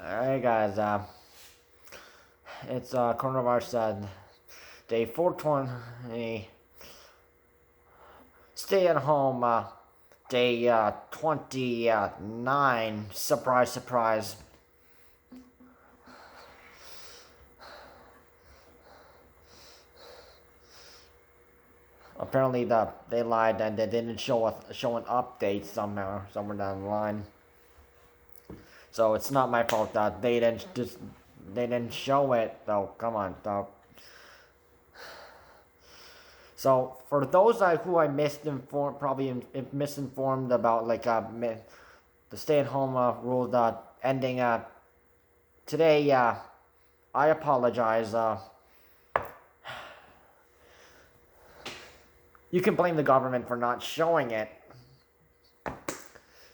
Alright guys, it's coronavirus day 420, stay at home day 29, surprise surprise. Apparently they lied and they didn't show an update somewhere down the line. So it's not my fault that they didn't show it though. Come on though. So for those who I misinformed about the stay-at-home rule ending today, I apologize. You can blame the government for not showing it.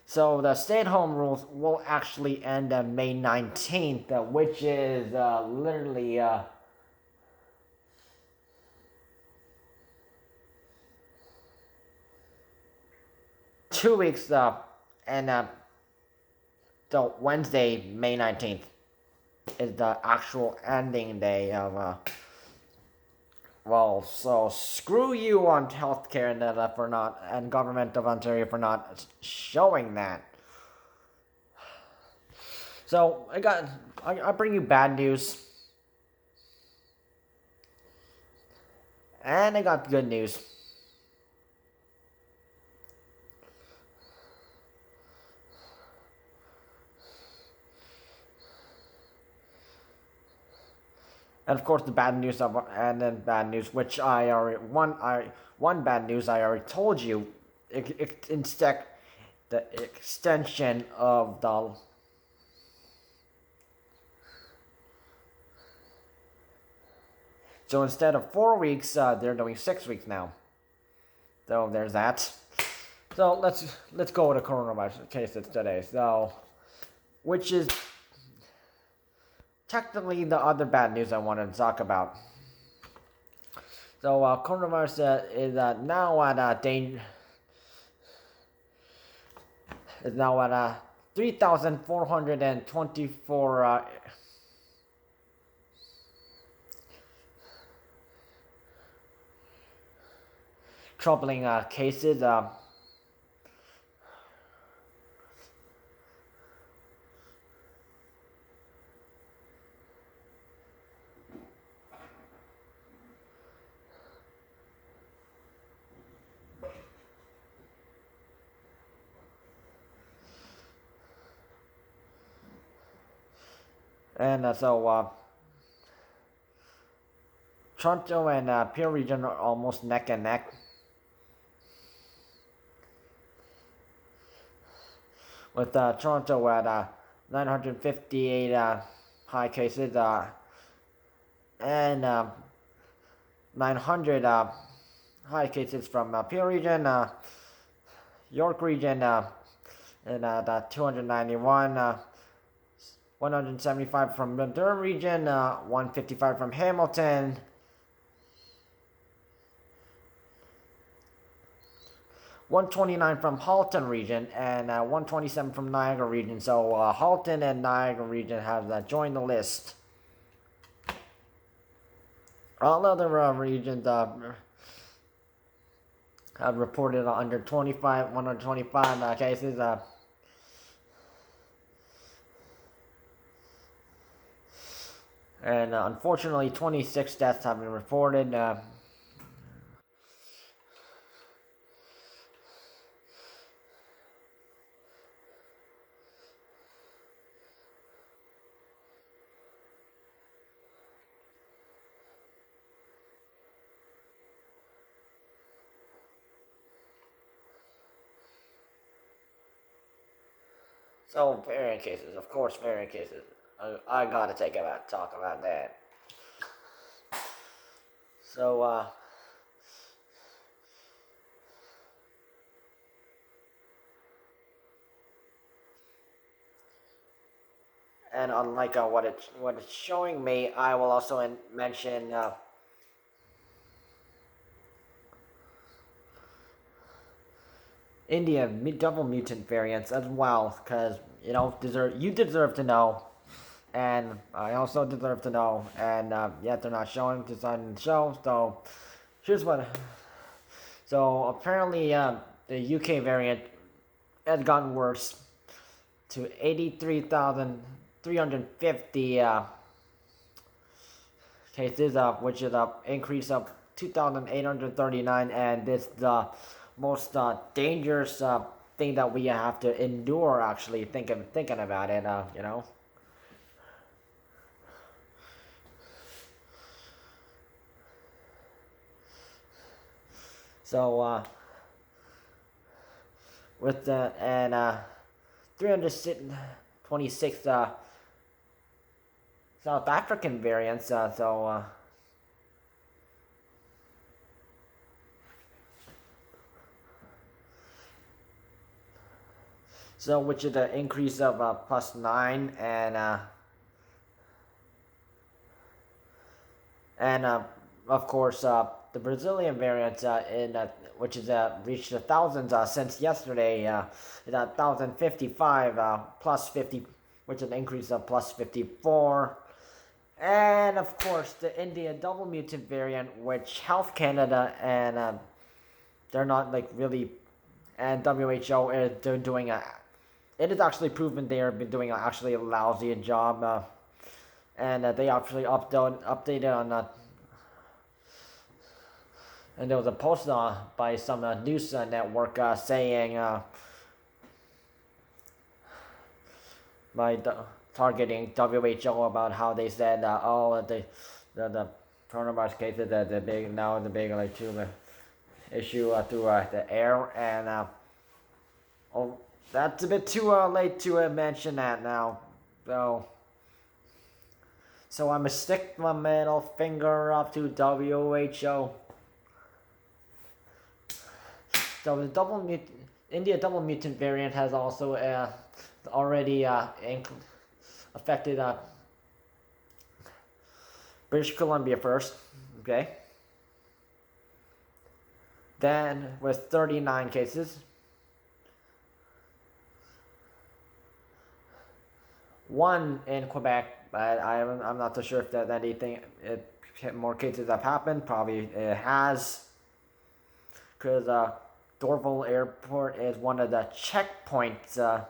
So the stay-at-home rules will actually end on May 19th, which is literally 2 weeks, and so Wednesday, May 19th, is the actual ending day of, well, so screw you on healthcare and government of Ontario for not showing that. So I bring you bad news, and I got good news. And of course, the bad news and then bad news, which one bad news I already told you. Instead, the extension of the so instead of 4 weeks, they're doing 6 weeks now. So there's that. So let's go with the coronavirus cases today. So, which is technically the other bad news I wanted to talk about. So coronavirus is now at is now at 3,424 troubling cases. And Toronto and Peel Region are almost neck and neck, with Toronto at 958 high cases and 900 high cases from Peel Region, York Region, and 291. 175 from the Durham Region, 155 from Hamilton, 129 from Halton Region, and 127 from Niagara Region. So Halton and Niagara Region have joined the list. All other regions have reported under 125 cases. And unfortunately, 26 deaths have been reported. So variant cases, of course, variant cases. I gotta talk about that. So and unlike what it's showing me, I will also mention India double mutant variants as well, because you deserve to know. and I also deserve to know. And yet they're not showing this on the show. So here's what. So apparently, the UK variant has gotten worse to 83,350 cases, which is an increase of 2,839, and this is the most dangerous thing that we have to endure. Actually, thinking about it, you know. So with the and 326 South African variants, so which is an increase of +9, and of course the Brazilian variant which is reached the thousands since yesterday, is at 1,055 +50, which is an increase of +54. And of course the India double mutant variant, which Health Canada and they're not like really, and WHO they're doing a. It is actually proven they have been doing actually a lousy job, and they actually updated on. And there was a post by some news network saying targeting WHO about how they said the coronavirus cases the big like issue through the air, and that's a bit too late to mention that now. So I'm gonna stick my middle finger up to WHO. So the India double mutant variant has also already affected British Columbia first, okay? Then with 39 cases. One in Quebec, but I'm not so sure if that anything more cases have happened. Probably it has, because Dorval Airport is one of the checkpoints, the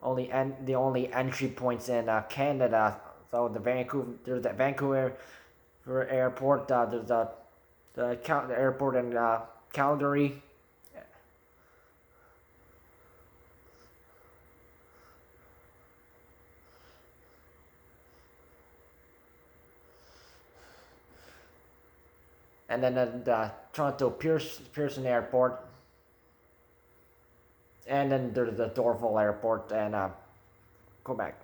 only entry points in Canada. So there's the Vancouver airport. There's the airport in Calgary. And then the Toronto Pearson Airport, and then there's the Dorval Airport and Quebec.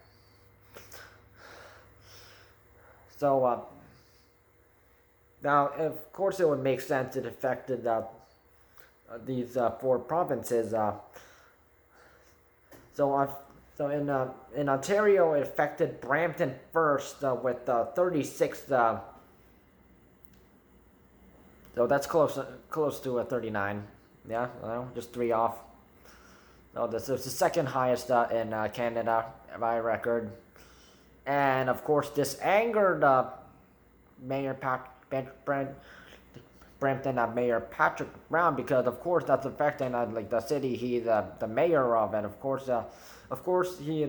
So now, of course, it would make sense it affected these 4 provinces. So in Ontario, it affected Brampton first with 36. So that's close to a 39. Yeah, just 3 off. So this is the second highest in Canada by record. And of course, this angered Mayor Brampton Mayor Patrick Brown, because of course that's affecting like the city he's the mayor of, and of course he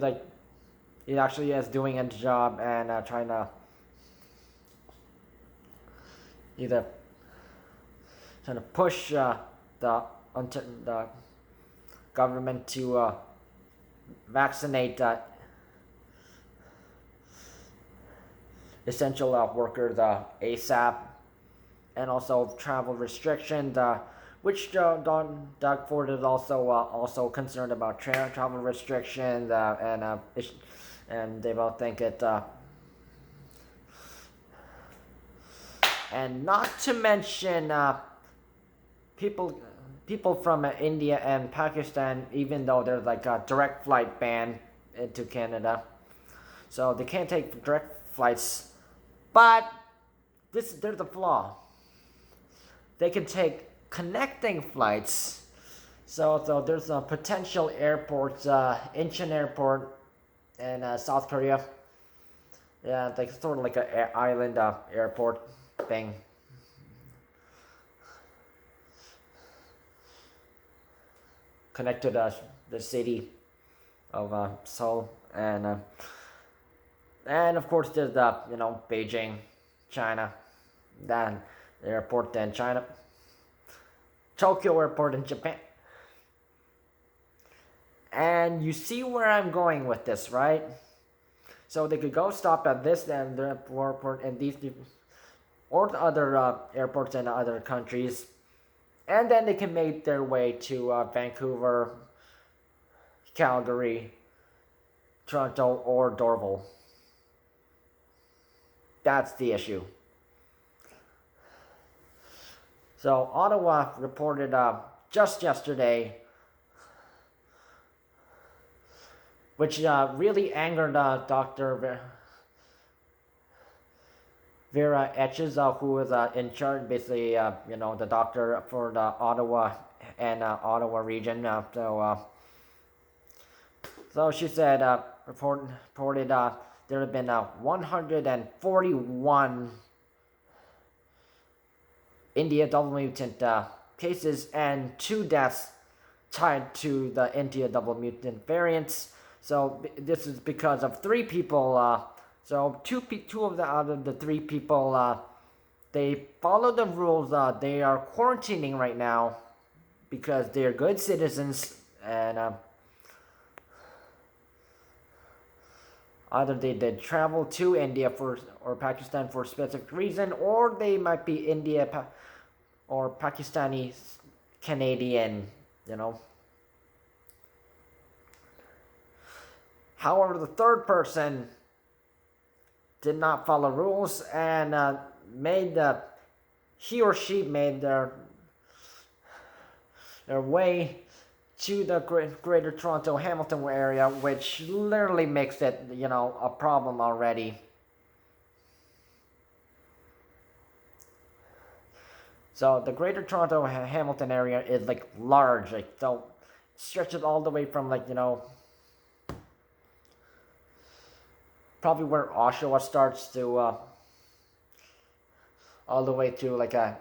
actually is doing a job and trying to either trying to push the government to vaccinate essential workers ASAP, and also travel restrictions, which Doug Ford is also concerned about travel restrictions, and they both think it. And not to mention people from India and Pakistan, even though there's like a direct flight ban into Canada, so they can't take direct flights. But there's a flaw. They can take connecting flights. So there's a potential airports, Incheon Airport in South Korea. Yeah, like sort of like an island airport thing. Connected to the city of Seoul, and of course there's the Beijing, China, then the airport in China, Tokyo airport in Japan. And you see where I'm going with this, right? So they could go stop at this and the airport and these, or the other airports in other countries, and then they can make their way to Vancouver, Calgary, Toronto, or Dorval. That's the issue. So Ottawa reported just yesterday, which really angered Dr. Vera Etches, who is in charge, basically, the doctor for the Ottawa and Ottawa region. So she said, reported there have been 141 India double-mutant cases and 2 deaths tied to the India double-mutant variants. So this is because of 3 people. So two of the out of the 3 people, they follow the rules. They are quarantining right now because they are good citizens, and either they did travel to India or Pakistan for a specific reason, or they might be India or Pakistani Canadian, However, the third person did not follow rules and he or she made their way to the Greater Toronto Hamilton area, which literally makes it a problem already. So the Greater Toronto Hamilton area is like large, so stretches all the way from probably where Oshawa starts to all the way to a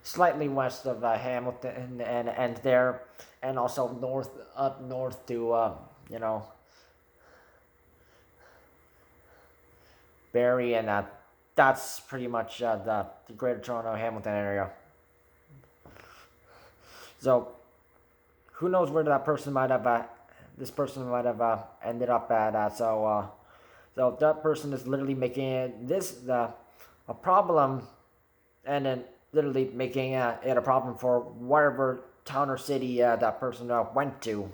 slightly west of Hamilton and there, and also up north to Barrie, and that's pretty much the Greater Toronto Hamilton area. So who knows where that person might have this person might have ended up at. So that person is literally making this a problem, and then literally making it a problem for whatever town or city that person went to.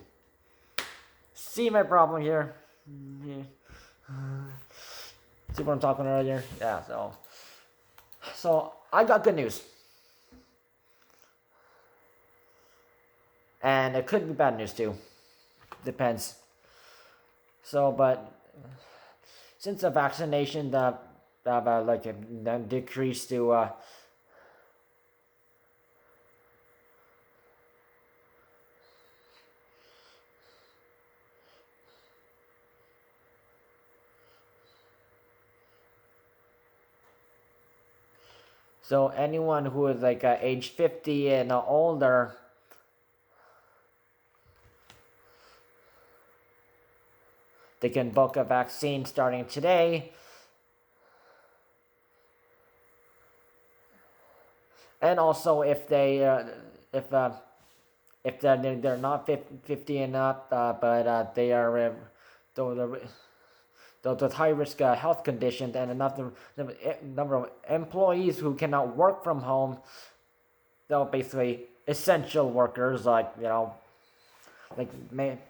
See my problem here? Yeah. See what I'm talking about here? Yeah, so I got good news. And it could be bad news too. Depends. So, but since the vaccination decreased to so anyone who is age 50 and older, they can book a vaccine starting today. And also, if they're not 50 and up, but they are with high-risk health conditions and enough number of employees who cannot work from home, they're basically essential workers,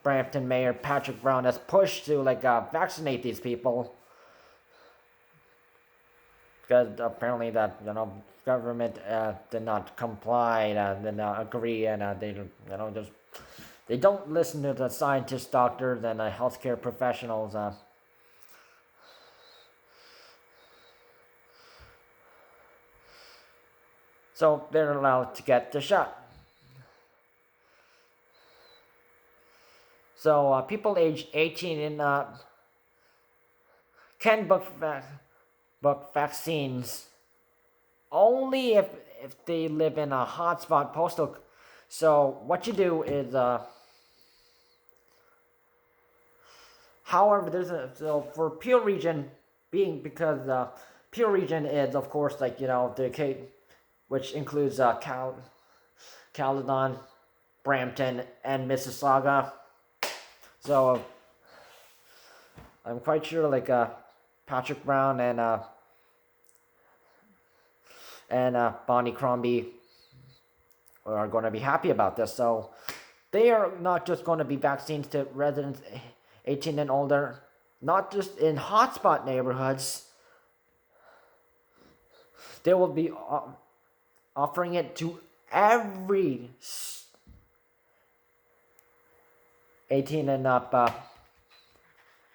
Brampton Mayor Patrick Brown has pushed to vaccinate these people, because apparently that government did not comply, did not agree, and they don't listen to the scientists, doctors, and healthcare professionals. So they're allowed to get the shot. So people age 18 and up can book vaccines only if they live in a hotspot postal. So what you do is, however, so for Peel Region being, because Peel Region is of course, like, the which includes Caledon, Brampton, and Mississauga. So I'm quite sure, like, Patrick Brown and Bonnie Crombie are going to be happy about this. So they are not just going to be vaccines to residents 18 and older, not just in hotspot neighborhoods. They will be offering it to every 18 and up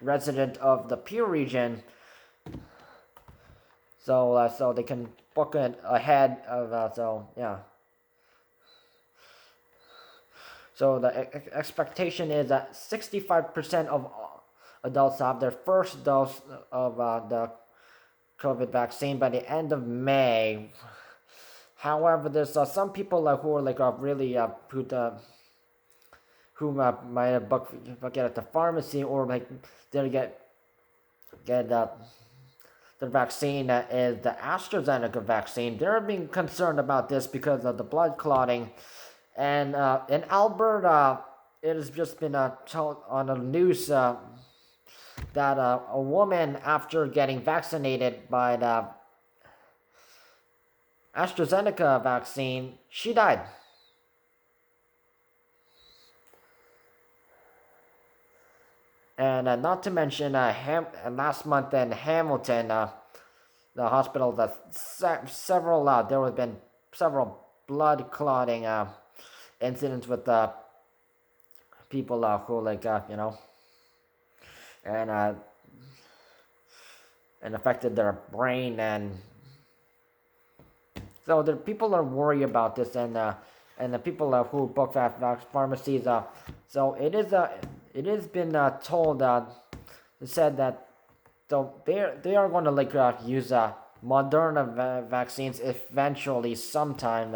resident of the Peel region, so they can book it ahead of, so yeah. So the expectation is that 65% of adults have their first dose of the COVID vaccine by the end of May. However, there's some people who are really who might have booked it at the pharmacy, or they get the vaccine that is the AstraZeneca vaccine. They're being concerned about this because of the blood clotting. And in Alberta, it has just been told on the news that a woman, after getting vaccinated by the AstraZeneca vaccine, she died. And not to mention, last month in Hamilton, the hospital, there have been several blood clotting incidents with people who and affected their brain, and so the people are worried about this, and the people who book pharmacies, so it has been told, said that, so they are going to use Moderna vaccines eventually sometime,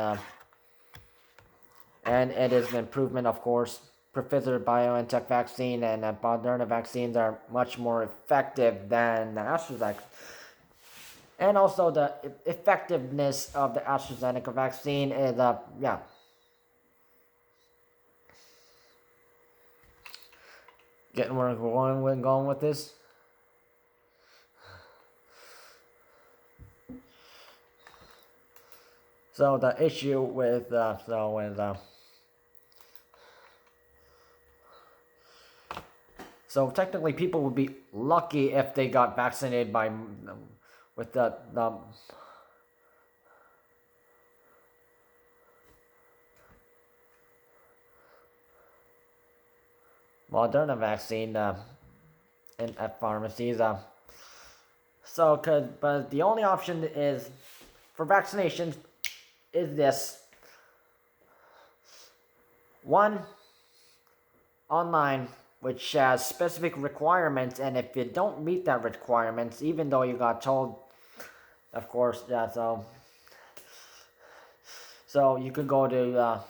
and it is an improvement, of course. Pfizer BioNTech vaccine and Moderna vaccines are much more effective than the AstraZeneca. And also the effectiveness of the AstraZeneca vaccine is, yeah. Getting where we're going with this. So the issue with, so technically people would be lucky if they got vaccinated with the Moderna vaccine at pharmacies. But the only option is for vaccinations is this one online, which has specific requirements, and if you don't meet that requirements, even though you got told, of course, yeah, so you could go to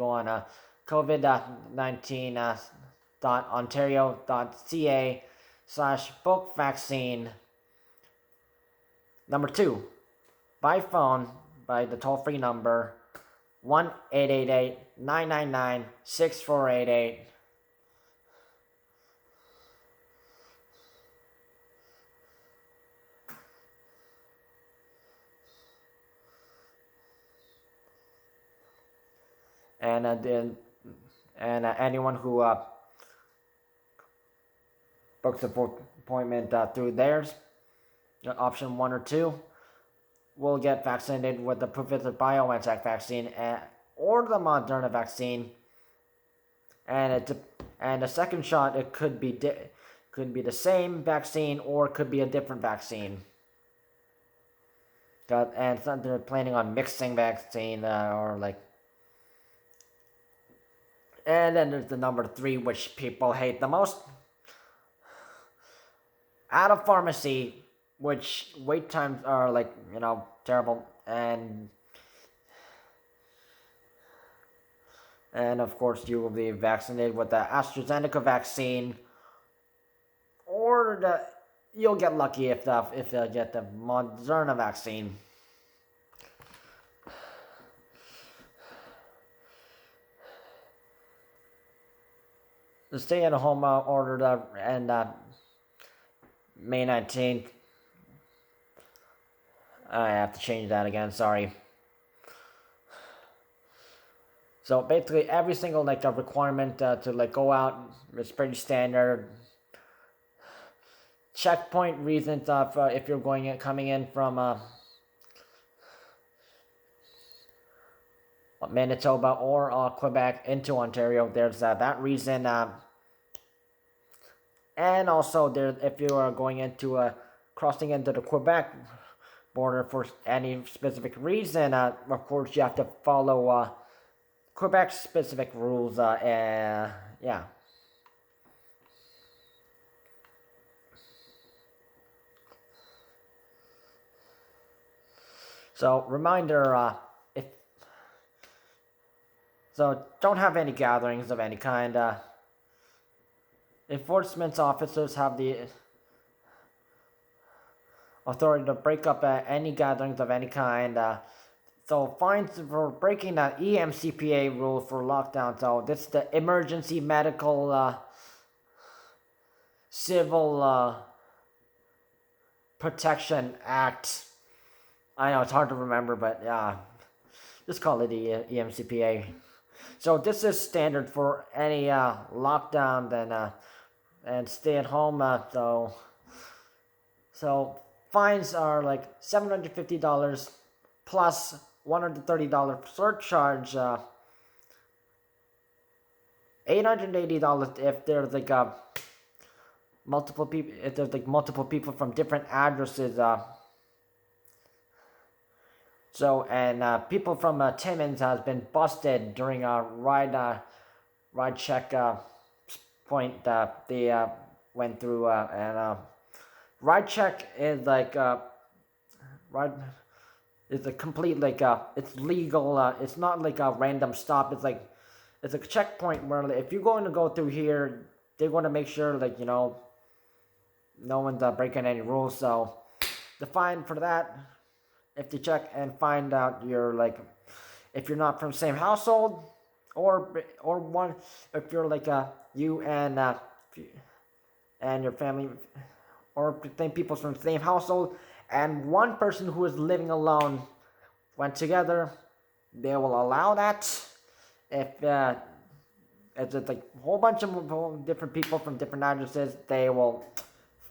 on covid19.ontario.ca/book vaccine. Number 2, by phone, by the toll-free number 1-888-999-6488. And anyone who books an appointment through theirs, option 1 or 2, will get vaccinated with the Pfizer BioNTech vaccine or the Moderna vaccine. And the second shot, it could be the same vaccine, or it could be a different vaccine. And they're planning on mixing vaccine, or And then there's the number 3, which people hate the most. Out of pharmacy, which wait times are like, terrible. And of course, you will be vaccinated with the AstraZeneca vaccine, or you'll get lucky if you get the Moderna vaccine. The stay-at-home order and May 19th. I have to change that again. Sorry. So basically, every single requirement to go out is pretty standard. Checkpoint reasons if you're coming in from Manitoba or Quebec into Ontario, there's that reason. And also, there if you are going into crossing into the Quebec border for any specific reason, of course you have to follow Quebec specific rules. Yeah. So reminder, don't have any gatherings of any kind. Enforcement officers have the authority to break up any gatherings of any kind. So fines for breaking the EMCPA rule for lockdown. So this is the Emergency Medical Civil Protection Act. I know it's hard to remember, but yeah, just call it the EMCPA. So this is standard for any lockdown and stay at home. So fines are like $750 plus $130 surcharge. $880 if there's multiple people. If there's multiple people from different addresses. People from Timmins has been busted during a ride check point that they went through, and ride check is it's a complete it's legal. It's not like a random stop. It's a checkpoint where if you're going to go through here, they're going to make sure no one's breaking any rules. So the fine for that, if they check and find out you're if you're not from the same household, or one, if you're you and your family, or same people from the same household, and one person who is living alone went together, they will allow that. If it's a whole bunch of different people from different addresses, they will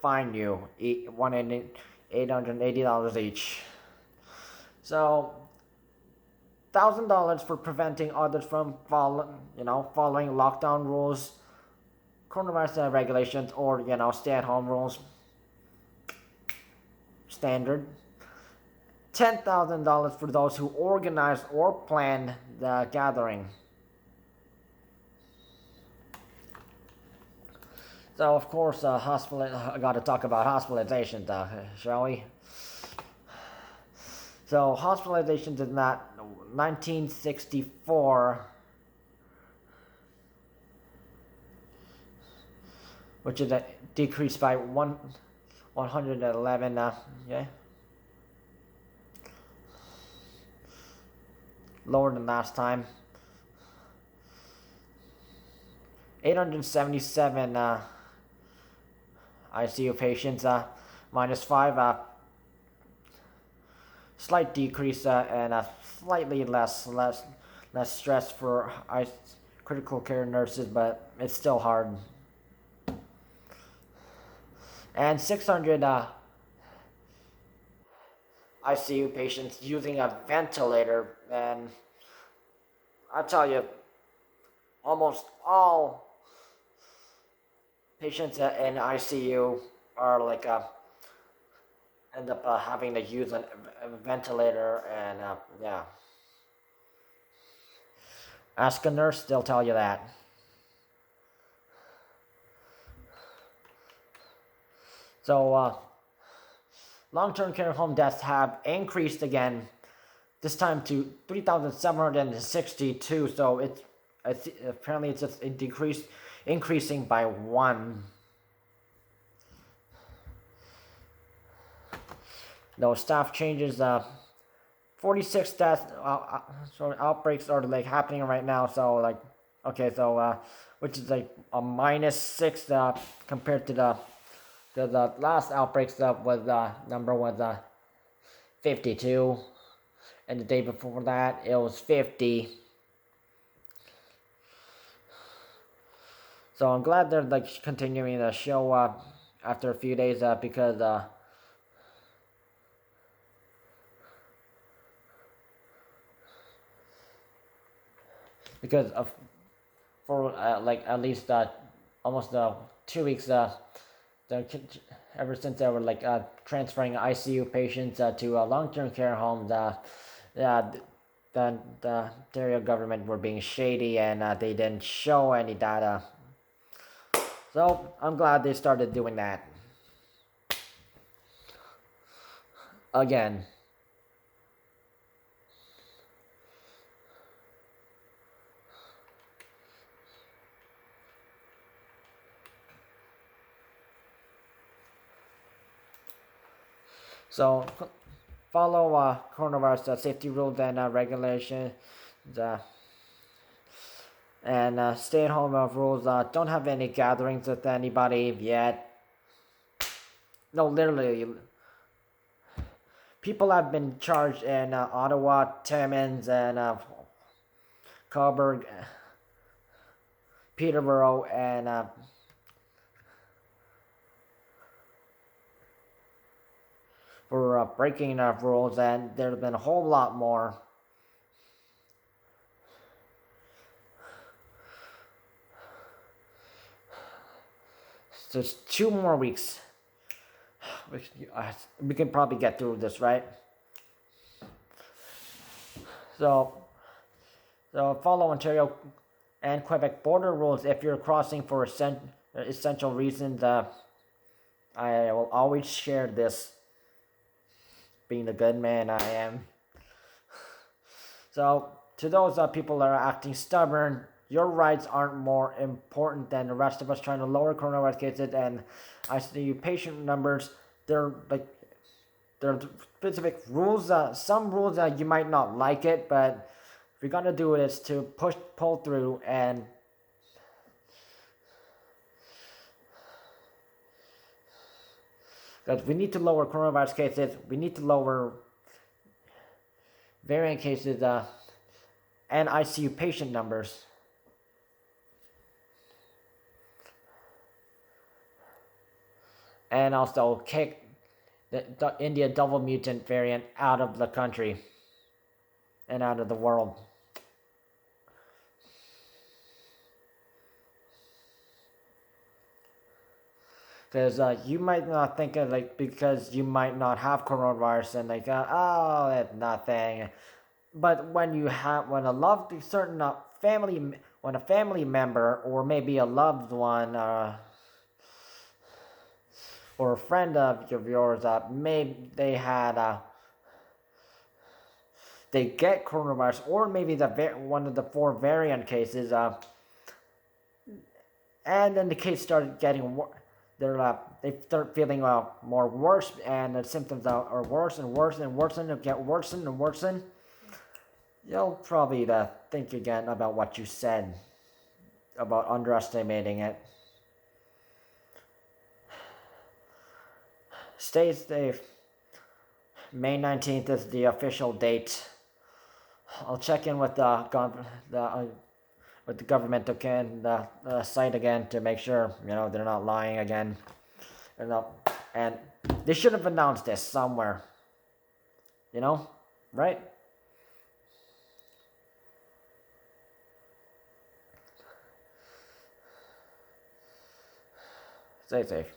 fine you $880 each. So $1,000 for preventing others from following lockdown rules, coronavirus regulations, or stay-at-home rules. Standard. $10,000 for those who organize or plan the gathering. So of course, I got to talk about hospitalizations, shall we? So hospitalizations in that 1964, which is a decrease by 111. Yeah, lower than last time. 877 ICU patients, -5. Slight decrease and a slightly less stress for critical care nurses, but it's still hard. And 600 ICU patients using a ventilator, and I tell you, almost all patients in ICU are end up having to use a ventilator, and yeah. Ask a nurse, they'll tell you that. So long-term care home deaths have increased again, this time to 3,762. So it's apparently it's just increasing by 1. No staff changes. 46 deaths. So outbreaks are like happening right now. So like, okay, so which is like a -6 compared to the last outbreaks. Was number was 52, and the day before that it was 50. So I'm glad they're like continuing the show after a few days because of for like at least almost 2 weeks ever since they were like transferring ICU patients to long-term care homes. The Ontario government were being shady, and they didn't show any data. So I'm glad they started doing that again. So follow coronavirus safety rules and regulations, and stay at home rules. Don't have any gatherings with anybody yet. No, literally, people have been charged in Ottawa, Timmins, and Cobourg, Peterborough, and for breaking rules, and there's been a whole lot more. Just 2 more weeks. We can probably get through this, right? So follow Ontario and Quebec border rules if you're crossing for essential reasons. I will always share this, being the good man I am. So to those people that are acting stubborn, your rights aren't more important than the rest of us trying to lower coronavirus cases and ICU patient numbers. There are specific rules. Some rules you might not like it, but if you're gonna do it, it's to pull through, and because we need to lower coronavirus cases, we need to lower variant cases and ICU patient numbers. And also kick the India double-mutant variant out of the country and out of the world. Because you might not think of because you might not have coronavirus and oh, it's nothing. But when you have, when a family member or maybe a loved one or a friend of yours, maybe they get coronavirus, or maybe one of the 4 variant cases, and then the case started getting worse. They start feeling more worse, and the symptoms are worse and worse and worsen and get worsen and worsen. You'll probably think again about what you said about underestimating it. Stay safe. May 19th is the official date. I'll check in with the government again, the site again, to make sure they're not lying again. And they should have announced this somewhere. Right? Stay safe.